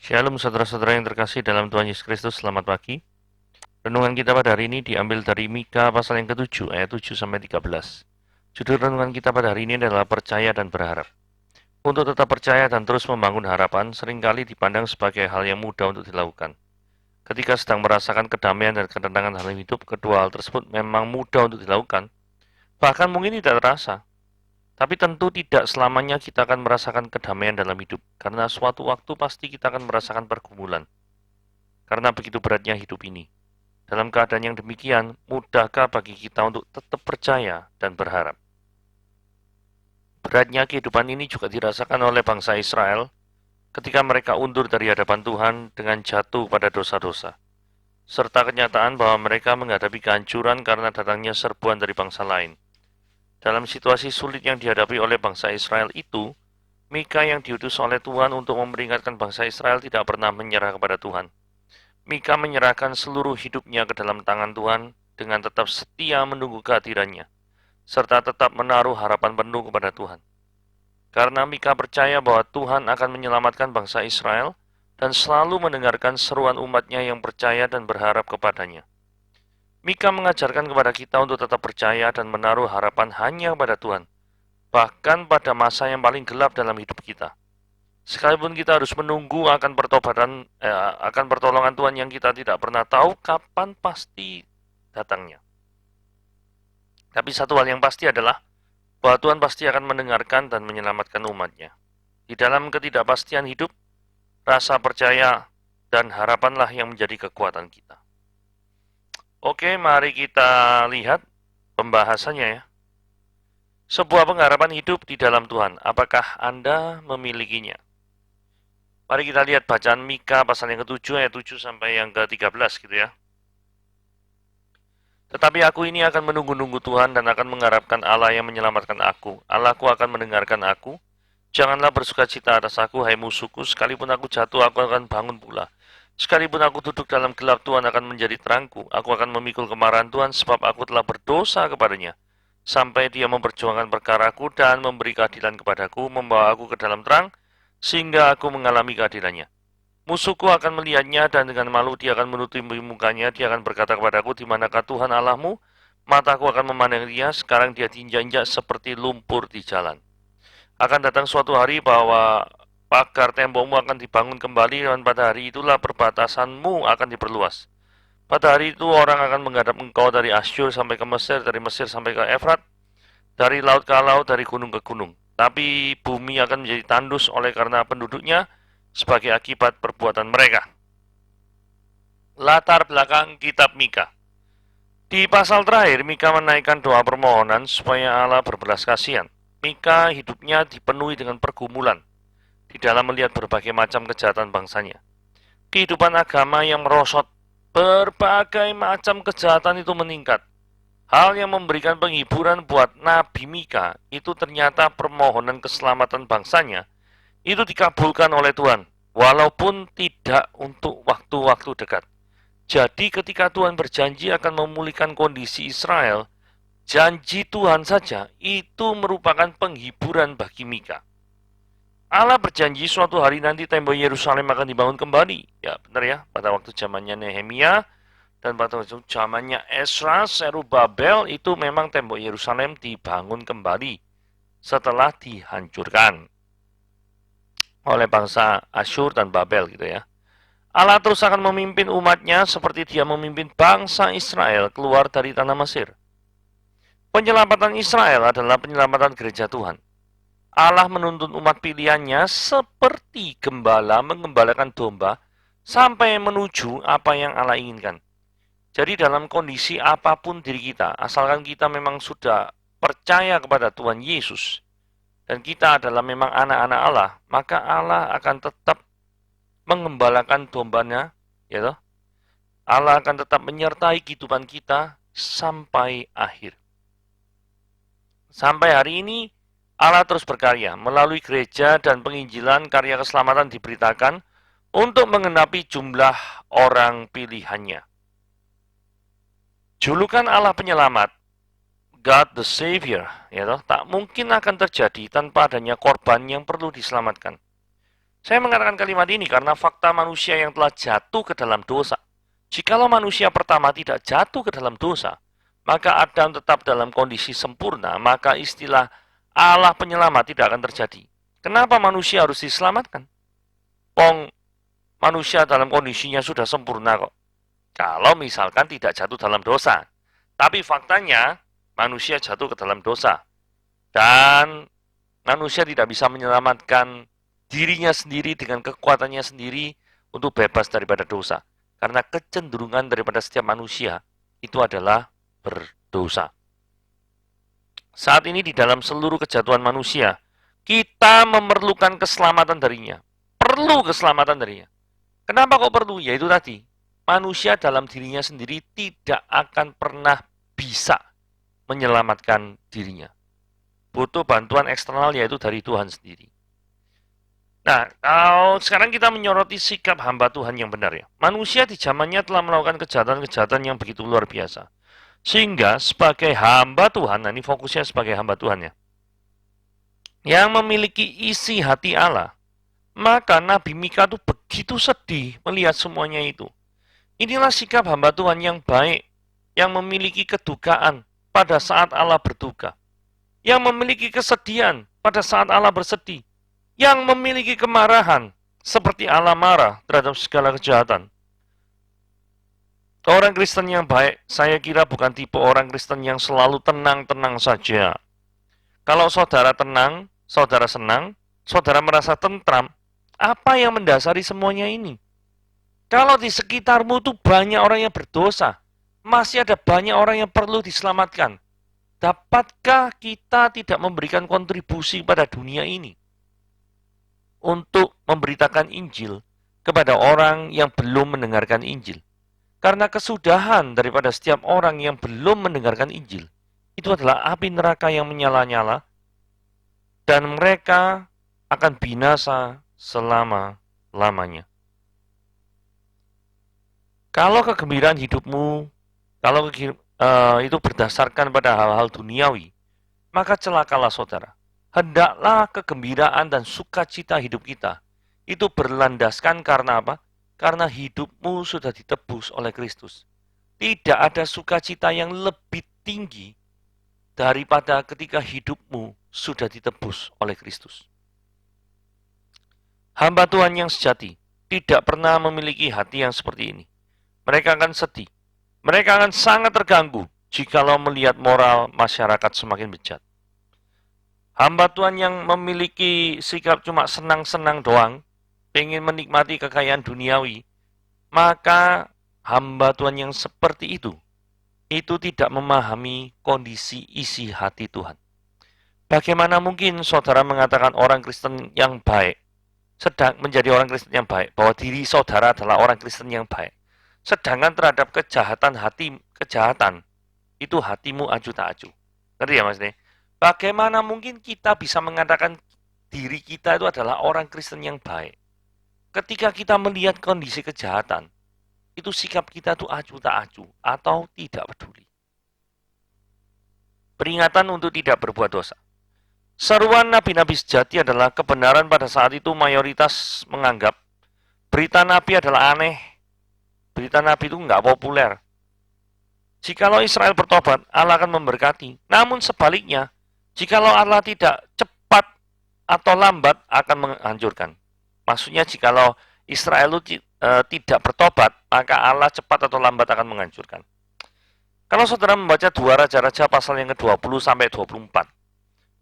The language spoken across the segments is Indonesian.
Shalom saudara-saudara yang terkasih dalam Tuhan Yesus Kristus, selamat pagi. Renungan kita pada hari ini diambil dari Mika pasal yang ke-7, ayat 7-13. Judul renungan kita pada hari ini adalah percaya dan berharap. Untuk tetap percaya dan terus membangun harapan seringkali dipandang sebagai hal yang mudah untuk dilakukan. Ketika sedang merasakan kedamaian dan ketenangan dalam hidup, kedua hal tersebut memang mudah untuk dilakukan. Bahkan mungkin tidak terasa. Tapi tentu tidak selamanya kita akan merasakan kedamaian dalam hidup, karena suatu waktu pasti kita akan merasakan pergumulan. Karena begitu beratnya hidup ini. Dalam keadaan yang demikian, mudahkah bagi kita untuk tetap percaya dan berharap? Beratnya kehidupan ini juga dirasakan oleh bangsa Israel ketika mereka undur dari hadapan Tuhan dengan jatuh pada dosa-dosa, serta kenyataan bahwa mereka menghadapi kehancuran karena datangnya serbuan dari bangsa lain. Dalam situasi sulit yang dihadapi oleh bangsa Israel itu, Mika yang diutus oleh Tuhan untuk memperingatkan bangsa Israel tidak pernah menyerah kepada Tuhan. Mika menyerahkan seluruh hidupnya ke dalam tangan Tuhan dengan tetap setia menunggu kehadirannya, serta tetap menaruh harapan penuh kepada Tuhan. Karena Mika percaya bahwa Tuhan akan menyelamatkan bangsa Israel dan selalu mendengarkan seruan umatnya yang percaya dan berharap kepadanya. Mika mengajarkan kepada kita untuk tetap percaya dan menaruh harapan hanya pada Tuhan, bahkan pada masa yang paling gelap dalam hidup kita. Sekalipun kita harus menunggu akan akan pertolongan Tuhan yang kita tidak pernah tahu kapan pasti datangnya. Tapi satu hal yang pasti adalah bahwa Tuhan pasti akan mendengarkan dan menyelamatkan umatnya. Di dalam ketidakpastian hidup, rasa percaya dan harapanlah yang menjadi kekuatan kita. Oke, mari kita lihat pembahasannya ya. Sebuah pengharapan hidup di dalam Tuhan. Apakah Anda memilikinya? Mari kita lihat bacaan Mika pasal yang ke-7 ayat 7 sampai yang ke-13 gitu ya. Tetapi aku ini akan menunggu-nunggu Tuhan dan akan mengharapkan Allah yang menyelamatkan aku. Allahku akan mendengarkan aku. Janganlah bersukacita atas aku, hai musuhku. Sekalipun aku jatuh, aku akan bangun pula. Sekalipun aku duduk dalam gelap, Tuhan akan menjadi terangku. Aku akan memikul kemarahan Tuhan sebab aku telah berdosa kepadanya. Sampai dia memperjuangkan perkaraku dan memberi keadilan kepadaku, membawa aku ke dalam terang, sehingga aku mengalami keadilannya. Musuhku akan melihatnya dan dengan malu dia akan menutupi mukanya. Dia akan berkata kepadaku, di manakah Tuhan Allahmu? Mataku akan memandang dia, sekarang dia diinjak-injak seperti lumpur di jalan. Akan datang suatu hari bahwa pagar tembokmu akan dibangun kembali dan pada hari itulah perbatasanmu akan diperluas. Pada hari itu orang akan menghadap engkau dari Asyur sampai ke Mesir, dari Mesir sampai ke Efrat, dari laut ke laut, dari gunung ke gunung. Tapi bumi akan menjadi tandus oleh karena penduduknya sebagai akibat perbuatan mereka. Latar belakang kitab Mika. Di pasal terakhir, Mika menaikkan doa permohonan supaya Allah berbelas kasihan. Mika hidupnya dipenuhi dengan pergumulan di dalam melihat berbagai macam kejahatan bangsanya. Kehidupan agama yang merosot, berbagai macam kejahatan itu meningkat. Hal yang memberikan penghiburan buat Nabi Mika itu ternyata permohonan keselamatan bangsanya itu dikabulkan oleh Tuhan, walaupun tidak untuk waktu-waktu dekat. Jadi ketika Tuhan berjanji akan memulihkan kondisi Israel, janji Tuhan saja itu merupakan penghiburan bagi Mika. Allah berjanji suatu hari nanti tembok Yerusalem akan dibangun kembali. Ya benar ya, pada waktu zamannya Nehemia dan pada waktu zamannya Esra, Serubabel itu memang tembok Yerusalem dibangun kembali setelah dihancurkan oleh bangsa Asyur dan Babel gitu ya. Allah terus akan memimpin umatnya seperti dia memimpin bangsa Israel keluar dari tanah Mesir. Penyelamatan Israel adalah penyelamatan gereja Tuhan. Allah menuntun umat pilihannya seperti gembala mengembalakan domba sampai menuju apa yang Allah inginkan. Jadi dalam kondisi apapun diri kita, asalkan kita memang sudah percaya kepada Tuhan Yesus, dan kita adalah memang anak-anak Allah, maka Allah akan tetap mengembalakan dombanya, ya toh? Allah akan tetap menyertai kehidupan kita sampai akhir. Sampai hari ini, Allah terus berkarya melalui gereja dan penginjilan karya keselamatan diberitakan untuk menggenapi jumlah orang pilihannya. Julukan Allah penyelamat, God the Savior, ya toh, tak mungkin akan terjadi tanpa adanya korban yang perlu diselamatkan. Saya mengatakan kalimat ini karena fakta manusia yang telah jatuh ke dalam dosa. Jikalau manusia pertama tidak jatuh ke dalam dosa, maka Adam tetap dalam kondisi sempurna, maka istilah Allah penyelamat tidak akan terjadi. Kenapa manusia harus diselamatkan? Pong, manusia dalam kondisinya sudah sempurna kok. Kalau misalkan tidak jatuh dalam dosa. Tapi faktanya, manusia jatuh ke dalam dosa. Dan manusia tidak bisa menyelamatkan dirinya sendiri dengan kekuatannya sendiri untuk bebas daripada dosa. Karena kecenderungan daripada setiap manusia itu adalah berdosa. Saat ini di dalam seluruh kejatuhan manusia, kita memerlukan keselamatan darinya. Perlu keselamatan darinya. Kenapa kok perlu? Yaitu tadi, manusia dalam dirinya sendiri tidak akan pernah bisa menyelamatkan dirinya. Butuh bantuan eksternal yaitu dari Tuhan sendiri. Nah, kalau sekarang kita menyoroti sikap hamba Tuhan yang benar ya. Manusia di zamannya telah melakukan kejahatan-kejahatan yang begitu luar biasa. Sehingga sebagai hamba Tuhan, nah ini fokusnya sebagai hamba Tuhan ya, yang memiliki isi hati Allah, maka Nabi Mika itu begitu sedih melihat semuanya itu. Inilah sikap hamba Tuhan yang baik, yang memiliki kedukaan pada saat Allah berduka, yang memiliki kesedihan pada saat Allah bersedih, yang memiliki kemarahan seperti Allah marah terhadap segala kejahatan. Orang Kristen yang baik, saya kira bukan tipe orang Kristen yang selalu tenang-tenang saja. Kalau saudara tenang, saudara senang, saudara merasa tentram, apa yang mendasari semuanya ini? Kalau di sekitarmu itu banyak orang yang berdosa, masih ada banyak orang yang perlu diselamatkan. Dapatkah kita tidak memberikan kontribusi pada dunia ini untuk memberitakan Injil kepada orang yang belum mendengarkan Injil? Karena kesudahan daripada setiap orang yang belum mendengarkan Injil, itu adalah api neraka yang menyala-nyala, dan mereka akan binasa selama-lamanya. Kalau kegembiraan hidupmu, kalau itu berdasarkan pada hal-hal duniawi, maka celakalah saudara. Hendaklah kegembiraan dan sukacita hidup kita itu berlandaskan karena apa? Karena hidupmu sudah ditebus oleh Kristus. Tidak ada sukacita yang lebih tinggi daripada ketika hidupmu sudah ditebus oleh Kristus. Hamba Tuhan yang sejati tidak pernah memiliki hati yang seperti ini. Mereka akan sedih. Mereka akan sangat terganggu jikalau melihat moral masyarakat semakin bejat. Hamba Tuhan yang memiliki sikap cuma senang-senang doang, ingin menikmati kekayaan duniawi, maka hamba Tuhan yang seperti itu tidak memahami kondisi isi hati Tuhan. Bagaimana mungkin saudara mengatakan orang Kristen yang baik, sedang menjadi orang Kristen yang baik, bahwa diri saudara adalah orang Kristen yang baik, sedangkan terhadap kejahatan, itu hatimu acuh tak acuh. Ngerti ya Mas? Bagaimana mungkin kita bisa mengatakan diri kita itu adalah orang Kristen yang baik, ketika kita melihat kondisi kejahatan, itu sikap kita tuh acuh tak acuh atau tidak peduli. Peringatan untuk tidak berbuat dosa. Seruan nabi-nabi sejati adalah kebenaran pada saat itu mayoritas menganggap berita nabi adalah aneh. Berita nabi itu nggak populer. Jikalau Israel bertobat, Allah akan memberkati. Namun sebaliknya, jikalau Allah tidak cepat atau lambat akan menghancurkan. Maksudnya jikalau Israel tidak bertobat, maka Allah cepat atau lambat akan menghancurkan. Kalau saudara membaca 2 Raja-Raja pasal yang ke-20 sampai 24,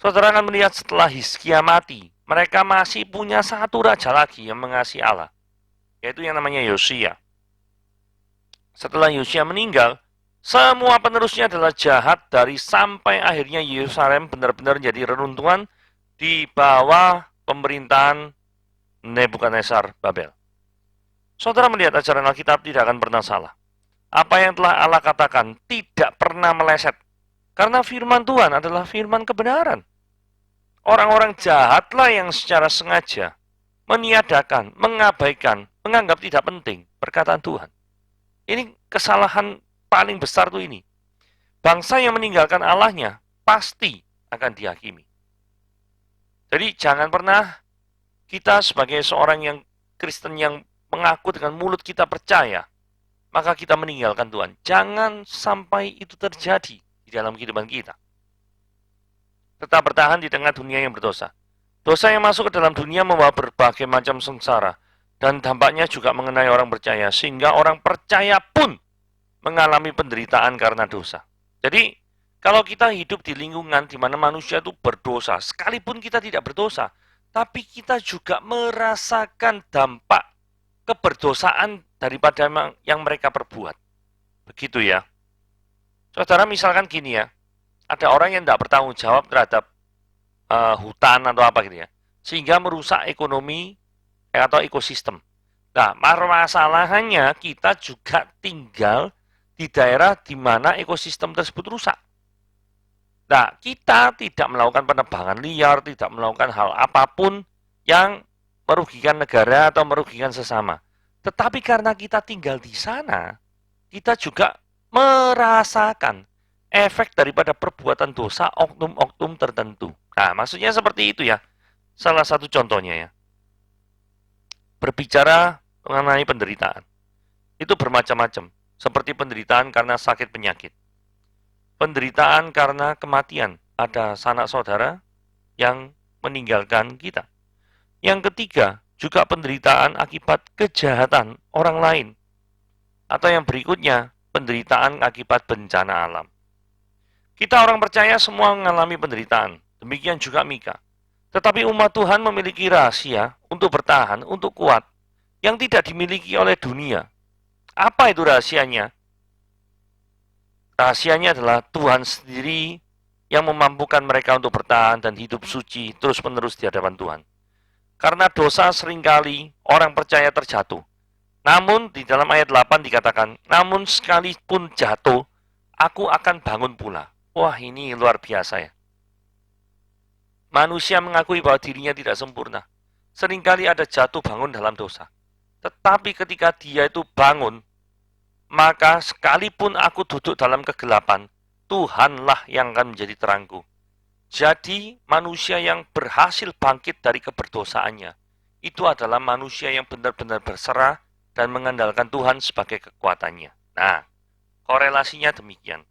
saudara akan melihat setelah Hizkia mati, mereka masih punya satu raja lagi yang mengasihi Allah, yaitu yang namanya Yosia. Setelah Yosia meninggal, semua penerusnya adalah jahat dari sampai akhirnya Yerusalem benar-benar menjadi reruntuhan di bawah pemerintahan Nebukadnezar Babel. Saudara melihat ajaran Alkitab tidak akan pernah salah. Apa yang telah Allah katakan tidak pernah meleset. Karena firman Tuhan adalah firman kebenaran. Orang-orang jahatlah yang secara sengaja meniadakan, mengabaikan, menganggap tidak penting perkataan Tuhan. Ini kesalahan paling besar tuh ini. Bangsa yang meninggalkan Allahnya pasti akan dihakimi. Jadi jangan pernah Kita sebagai seorang yang Kristen yang mengaku dengan mulut kita percaya, maka kita meninggalkan Tuhan. Jangan sampai itu terjadi di dalam kehidupan kita. Tetap bertahan di tengah dunia yang berdosa. Dosa yang masuk ke dalam dunia membawa berbagai macam sengsara, dan dampaknya juga mengenai orang percaya, sehingga orang percaya pun mengalami penderitaan karena dosa. Jadi, kalau kita hidup di lingkungan di mana manusia itu berdosa, sekalipun kita tidak berdosa, tapi kita juga merasakan dampak keberdosaan daripada yang mereka perbuat. Begitu ya. Saudara, misalkan gini ya, ada orang yang tidak bertanggung jawab terhadap hutan atau apa gitu ya, sehingga merusak ekonomi atau ekosistem. Nah, masalahnya kita juga tinggal di daerah di mana ekosistem tersebut rusak. Nah, kita tidak melakukan penebangan liar, tidak melakukan hal apapun yang merugikan negara atau merugikan sesama. Tetapi karena kita tinggal di sana, kita juga merasakan efek daripada perbuatan dosa oknum-oknum tertentu. Nah, maksudnya seperti itu ya. Salah satu contohnya ya. Berbicara mengenai penderitaan. Itu bermacam-macam. Seperti penderitaan karena sakit penyakit. Penderitaan karena kematian. Ada sanak saudara yang meninggalkan kita. Yang ketiga, juga penderitaan akibat kejahatan orang lain. Atau yang berikutnya, penderitaan akibat bencana alam. Kita orang percaya semua mengalami penderitaan. Demikian juga Mika. Tetapi umat Tuhan memiliki rahasia untuk bertahan, untuk kuat, yang tidak dimiliki oleh dunia. Apa itu rahasianya? Rahasianya adalah Tuhan sendiri yang memampukan mereka untuk bertahan dan hidup suci terus-menerus di hadapan Tuhan. Karena dosa seringkali orang percaya terjatuh. Namun di dalam ayat 8 dikatakan, namun sekalipun jatuh, aku akan bangun pula. Wah, ini luar biasa ya. Manusia mengakui bahwa dirinya tidak sempurna. Seringkali ada jatuh bangun dalam dosa. Tetapi ketika dia itu bangun, maka sekalipun aku duduk dalam kegelapan, Tuhanlah yang akan menjadi terangku. Jadi manusia yang berhasil bangkit dari keberdosaannya, itu adalah manusia yang benar-benar berserah dan mengandalkan Tuhan sebagai kekuatannya. Nah, korelasinya demikian.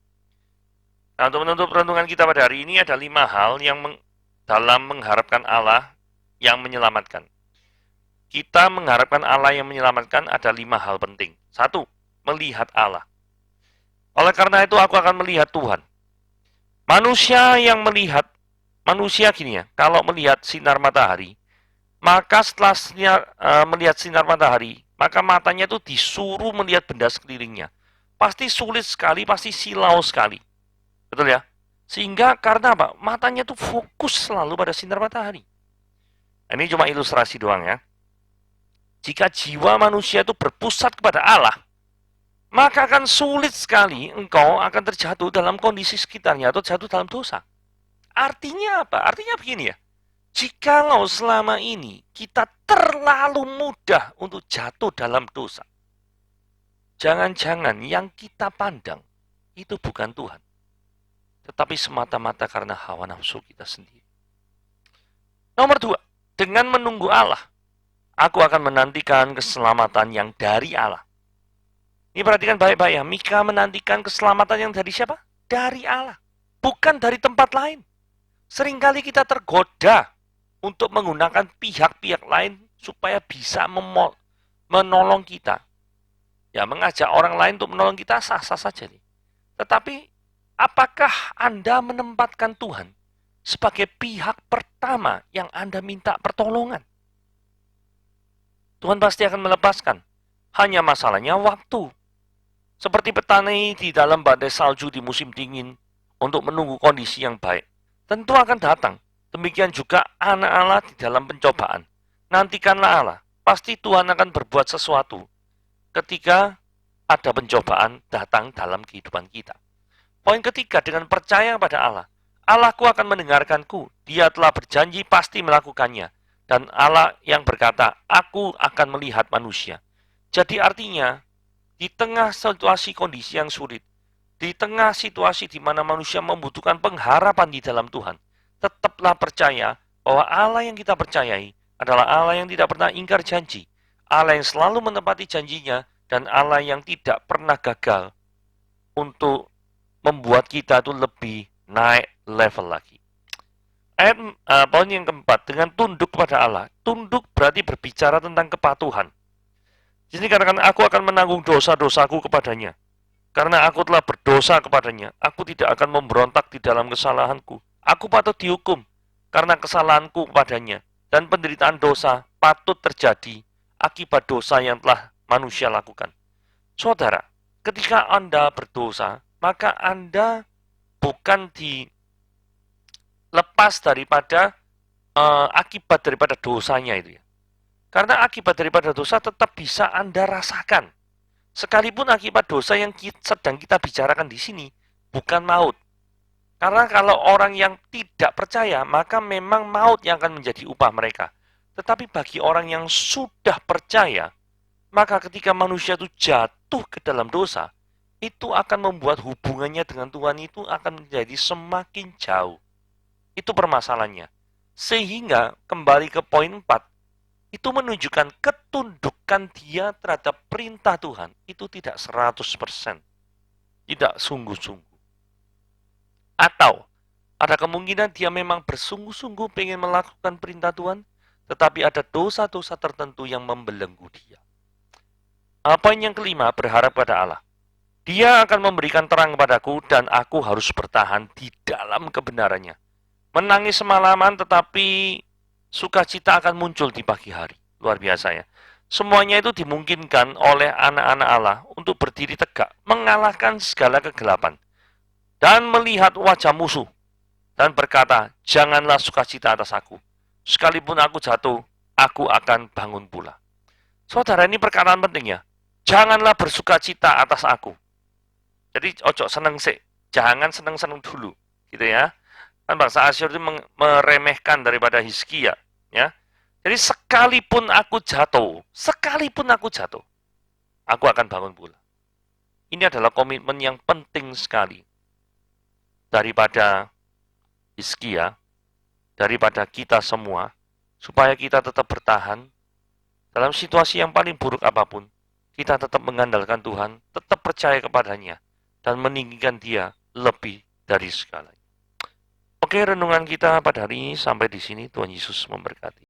Nah, untuk menutup renungan kita pada hari ini ada 5 hal yang dalam mengharapkan Allah yang menyelamatkan. Kita mengharapkan Allah yang menyelamatkan ada 5 hal penting. 1. Melihat Allah. Oleh karena itu aku akan melihat Tuhan. Manusia yang melihat, manusia gini ya, kalau melihat sinar matahari, maka setelah melihat sinar matahari, maka matanya itu disuruh melihat benda sekelilingnya. Pasti sulit sekali, pasti silau sekali. Betul ya? Sehingga karena apa? Matanya itu fokus selalu pada sinar matahari. Ini cuma ilustrasi doang ya. Jika jiwa manusia itu berpusat kepada Allah, maka akan sulit sekali engkau akan terjatuh dalam kondisi sekitarnya atau jatuh dalam dosa. Artinya apa? Artinya begini ya. Jikalau selama ini kita terlalu mudah untuk jatuh dalam dosa, jangan-jangan yang kita pandang itu bukan Tuhan, tetapi semata-mata karena hawa nafsu kita sendiri. Nomor 2, dengan menunggu Allah, aku akan menantikan keselamatan yang dari Allah. Ini perhatikan baik-baik ya. Mika menantikan keselamatan yang dari siapa? Dari Allah. Bukan dari tempat lain. Seringkali kita tergoda untuk menggunakan pihak-pihak lain supaya bisa menolong kita. Ya, mengajak orang lain untuk menolong kita sah-sah saja nih. Tetapi apakah Anda menempatkan Tuhan sebagai pihak pertama yang Anda minta pertolongan? Tuhan pasti akan melepaskan. Hanya masalahnya waktu. Seperti petani di dalam badai salju di musim dingin untuk menunggu kondisi yang baik. Tentu akan datang. Demikian juga anak Allah di dalam pencobaan. Nantikanlah Allah. Pasti Tuhan akan berbuat sesuatu ketika ada pencobaan datang dalam kehidupan kita. Poin ketiga, dengan percaya pada Allah. Allahku akan mendengarkanku. Dia telah berjanji pasti melakukannya. Dan Allah yang berkata, aku akan melihat manusia. Jadi artinya, di tengah situasi kondisi yang sulit, di tengah situasi di mana manusia membutuhkan pengharapan di dalam Tuhan, tetaplah percaya bahwa Allah yang kita percayai adalah Allah yang tidak pernah ingkar janji, Allah yang selalu menepati janjinya, dan Allah yang tidak pernah gagal untuk membuat kita itu lebih naik level lagi. Poin yang keempat, dengan tunduk kepada Allah. Tunduk berarti berbicara tentang kepatuhan. Jadi katakan, aku akan menanggung dosa-dosaku kepadanya. Karena aku telah berdosa kepadanya, aku tidak akan memberontak di dalam kesalahanku. Aku patut dihukum karena kesalahanku kepadanya. Dan penderitaan dosa patut terjadi akibat dosa yang telah manusia lakukan. Saudara, ketika Anda berdosa, maka Anda bukan dilepas daripada akibat daripada dosanya itu ya. Karena akibat daripada dosa tetap bisa Anda rasakan. Sekalipun akibat dosa yang sedang kita bicarakan di sini bukan maut. Karena kalau orang yang tidak percaya, maka memang maut yang akan menjadi upah mereka. Tetapi bagi orang yang sudah percaya, maka ketika manusia itu jatuh ke dalam dosa, itu akan membuat hubungannya dengan Tuhan itu akan menjadi semakin jauh. Itu permasalahannya. Sehingga kembali ke poin 4, itu menunjukkan ketundukan dia terhadap perintah Tuhan itu tidak 100%, tidak sungguh-sungguh. Atau ada kemungkinan dia memang bersungguh-sungguh pengen melakukan perintah Tuhan, tetapi ada dosa-dosa tertentu yang membelenggu dia. Poin yang kelima, berharap pada Allah. Dia akan memberikan terang kepadaku dan aku harus bertahan di dalam kebenarannya. Menangis semalaman tetapi sukacita akan muncul di pagi hari. Luar biasa ya. Semuanya itu dimungkinkan oleh anak-anak Allah untuk berdiri tegak, mengalahkan segala kegelapan, dan melihat wajah musuh, dan berkata, janganlah sukacita atas aku. Sekalipun aku jatuh, aku akan bangun pula. Saudara, ini perkataan penting ya. Janganlah bersukacita atas aku. Jadi, ojo seneng sih. Jangan seneng-seneng dulu. Gitu ya. Kan bangsa Asyur itu meremehkan daripada Hizkia, ya. Jadi sekalipun aku jatuh, aku akan bangun pula. Ini adalah komitmen yang penting sekali daripada Hizkia, daripada kita semua, supaya kita tetap bertahan dalam situasi yang paling buruk apapun. Kita tetap mengandalkan Tuhan, tetap percaya kepadanya, dan meninggikan Dia lebih dari segalanya. Oke, renungan kita pada hari ini sampai di sini. Tuhan Yesus memberkati.